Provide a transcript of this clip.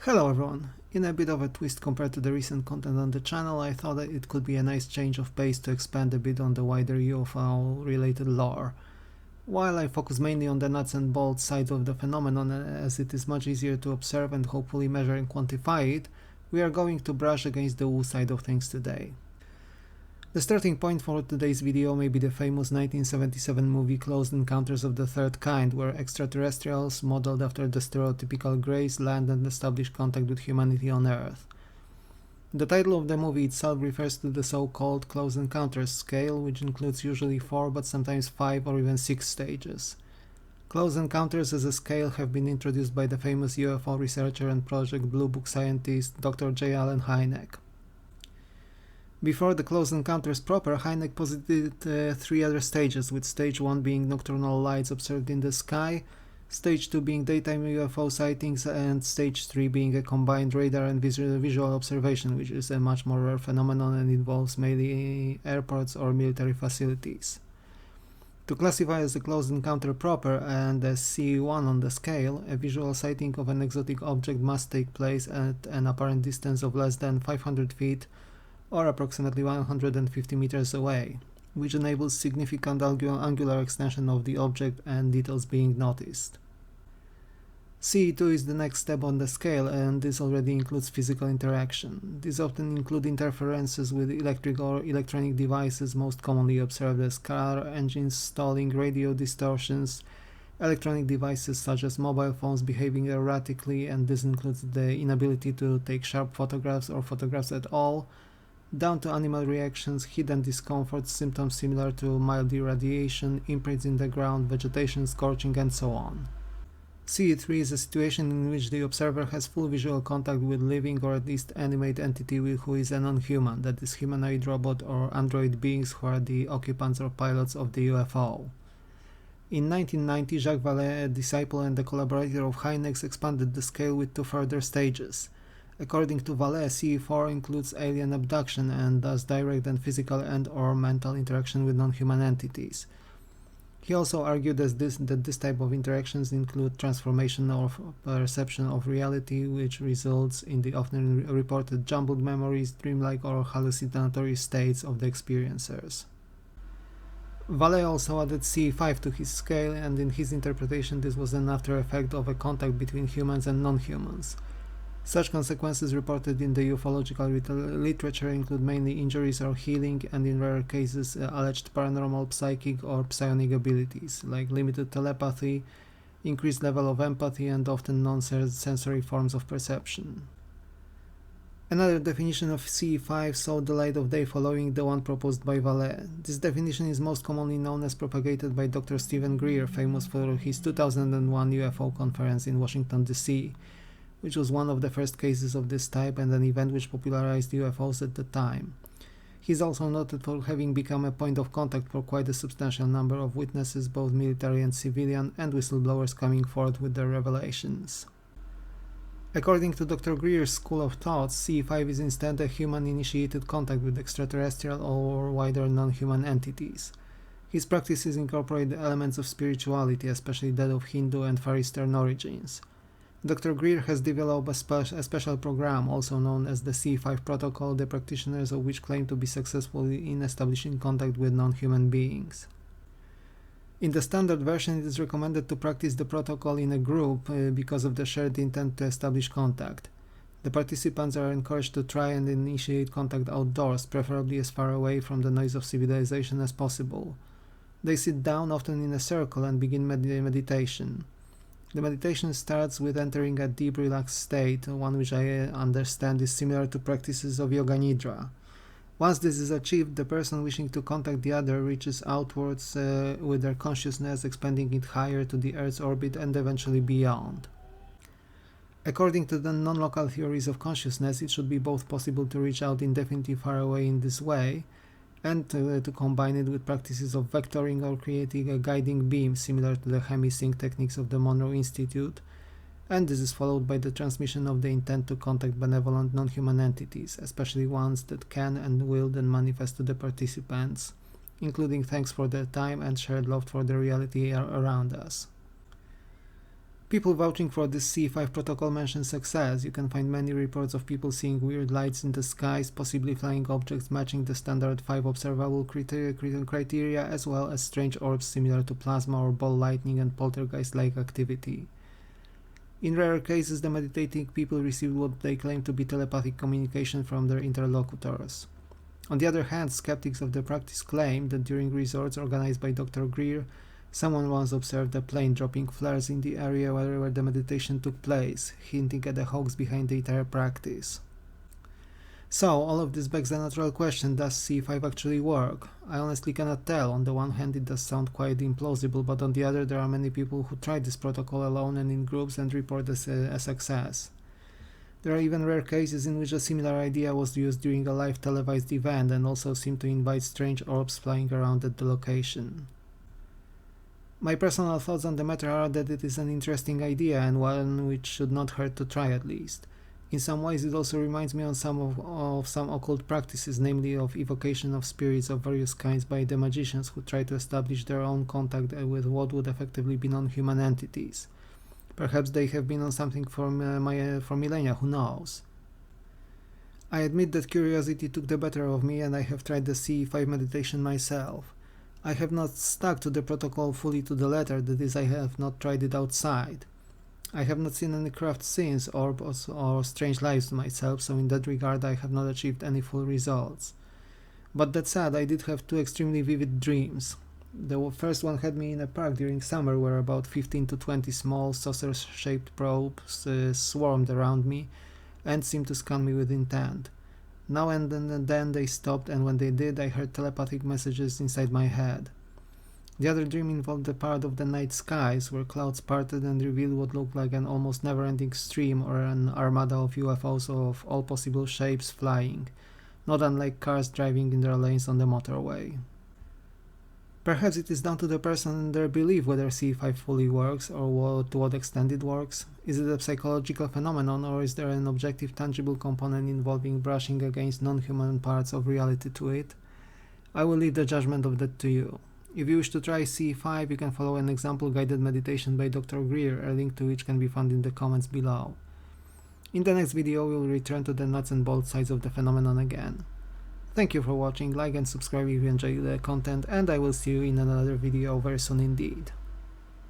Hello everyone! In a bit of a twist compared to the recent content on the channel, I thought that it could be a nice change of pace to expand a bit on the wider UFO related lore. While I focus mainly on the nuts and bolts side of the phenomenon, as it is much easier to observe and hopefully measure and quantify it, we are going to brush against the woo side of things today. The starting point for today's video may be the famous 1977 movie Close Encounters of the Third Kind, where extraterrestrials, modeled after the stereotypical Greys, land and establish contact with humanity on Earth. The title of the movie itself refers to the so-called Close Encounters scale, which includes usually 4 but sometimes 5 or even 6 stages. Close Encounters as a scale have been introduced by the famous UFO researcher and Project Blue Book scientist Dr. J. Allen Hynek. Before the Close Encounters proper, Hynek posited 3 other stages, with stage 1 being nocturnal lights observed in the sky, stage 2 being daytime UFO sightings, and stage 3 being a combined radar and visual observation, which is a much more rare phenomenon and involves mainly airports or military facilities. To classify as a Close Encounter proper and as C1 on the scale, a visual sighting of an exotic object must take place at an apparent distance of less than 500 feet or approximately 150 meters away, which enables significant angular extension of the object and details being noticed. CE2 is the next step on the scale, and this already includes physical interaction. These often include interferences with electric or electronic devices, most commonly observed as car engines stalling, radio distortions, electronic devices such as mobile phones behaving erratically, and this includes the inability to take sharp photographs or photographs at all, down to animal reactions, hidden discomfort, symptoms similar to mild irradiation, imprints in the ground, vegetation scorching, and so on. CE3 is a situation in which the observer has full visual contact with living or at least animate entity who is a non-human, that is humanoid, robot, or android beings who are the occupants or pilots of the UFO. In 1990, Jacques Vallée, a disciple and a collaborator of Hynek's, expanded the scale with 2 further stages. According to Vallée, CE4 includes alien abduction and thus direct and physical and/or mental interaction with non-human entities. He also argued that this type of interactions include transformation of perception of reality, which results in the often reported jumbled memories, dreamlike or hallucinatory states of the experiencers. Vallée also added CE5 to his scale, and in his interpretation this was an after effect of a contact between humans and non-humans. Such consequences reported in the ufological literature include mainly injuries or healing, and in rare cases alleged paranormal psychic or psionic abilities, like limited telepathy, increased level of empathy, and often non-sensory forms of perception. Another definition of CE5 saw the light of day following the one proposed by Vallée. This definition is most commonly known as propagated by Dr. Stephen Greer, famous for his 2001 UFO conference in Washington, D.C., which was one of the first cases of this type and an event which popularized UFOs at the time. He is also noted for having become a point of contact for quite a substantial number of witnesses, both military and civilian, and whistleblowers coming forward with their revelations. According to Dr. Greer's school of thought, CE5 is instead a human-initiated contact with extraterrestrial or wider non-human entities. His practices incorporate elements of spirituality, especially that of Hindu and Far Eastern origins. Dr. Greer has developed a special program, also known as the CE5 protocol, the practitioners of which claim to be successful in establishing contact with non-human beings. In the standard version, it is recommended to practice the protocol in a group because of the shared intent to establish contact. The participants are encouraged to try and initiate contact outdoors, preferably as far away from the noise of civilization as possible. They sit down, often in a circle, and begin meditation. The meditation starts with entering a deep relaxed state, one which I understand is similar to practices of Yoga Nidra. Once this is achieved, the person wishing to contact the other reaches outwards with their consciousness, expanding it higher to the Earth's orbit and eventually beyond. According to the non-local theories of consciousness, it should be both possible to reach out indefinitely far away in this way, and to combine it with practices of vectoring or creating a guiding beam similar to the hemisync techniques of the Monroe Institute, and this is followed by the transmission of the intent to contact benevolent non-human entities, especially ones that can and will then manifest to the participants, including thanks for their time and shared love for the reality around us. People vouching for this C5 protocol mention success. You can find many reports of people seeing weird lights in the skies, possibly flying objects matching the standard 5 observable criteria, as well as strange orbs similar to plasma or ball lightning and poltergeist-like activity. In rare cases, the meditating people received what they claim to be telepathic communication from their interlocutors. On the other hand, skeptics of the practice claim that during resorts organized by Dr. Greer, someone once observed a plane dropping flares in the area where the meditation took place, hinting at the hoax behind the entire practice. So, all of this begs the natural question, does C5 actually work? I honestly cannot tell. On the one hand, it does sound quite implausible, but on the other, there are many people who tried this protocol alone and in groups and report a success. There are even rare cases in which a similar idea was used during a live televised event and also seemed to invite strange orbs flying around at the location. My personal thoughts on the matter are that it is an interesting idea and one which should not hurt to try at least. In some ways, it also reminds me of some occult practices, namely of evocation of spirits of various kinds by the magicians who try to establish their own contact with what would effectively be non-human entities. Perhaps they have been on something for millennia, who knows. I admit that curiosity took the better of me and I have tried the C5 meditation myself. I have not stuck to the protocol fully to the letter, that is, I have not tried it outside. I have not seen any craft scenes or strange lives myself, so in that regard I have not achieved any full results. But that said, I did have two extremely vivid dreams. The first one had me in a park during summer where about 15 to 20 small saucer-shaped probes swarmed around me and seemed to scan me with intent. Now and then they stopped, and when they did, I heard telepathic messages inside my head. The other dream involved a part of the night skies where clouds parted and revealed what looked like an almost never-ending stream or an armada of UFOs of all possible shapes flying, not unlike cars driving in their lanes on the motorway. Perhaps it is down to the person and their belief whether C5 fully works or to what extent it works. Is it a psychological phenomenon, or is there an objective tangible component involving brushing against non-human parts of reality to it? I will leave the judgment of that to you. If you wish to try C5, you can follow an example guided meditation by Dr. Greer, a link to which can be found in the comments below. In the next video, we will return to the nuts and bolts sides of the phenomenon again. Thank you for watching, like and subscribe if you enjoy the content, and I will see you in another video very soon indeed.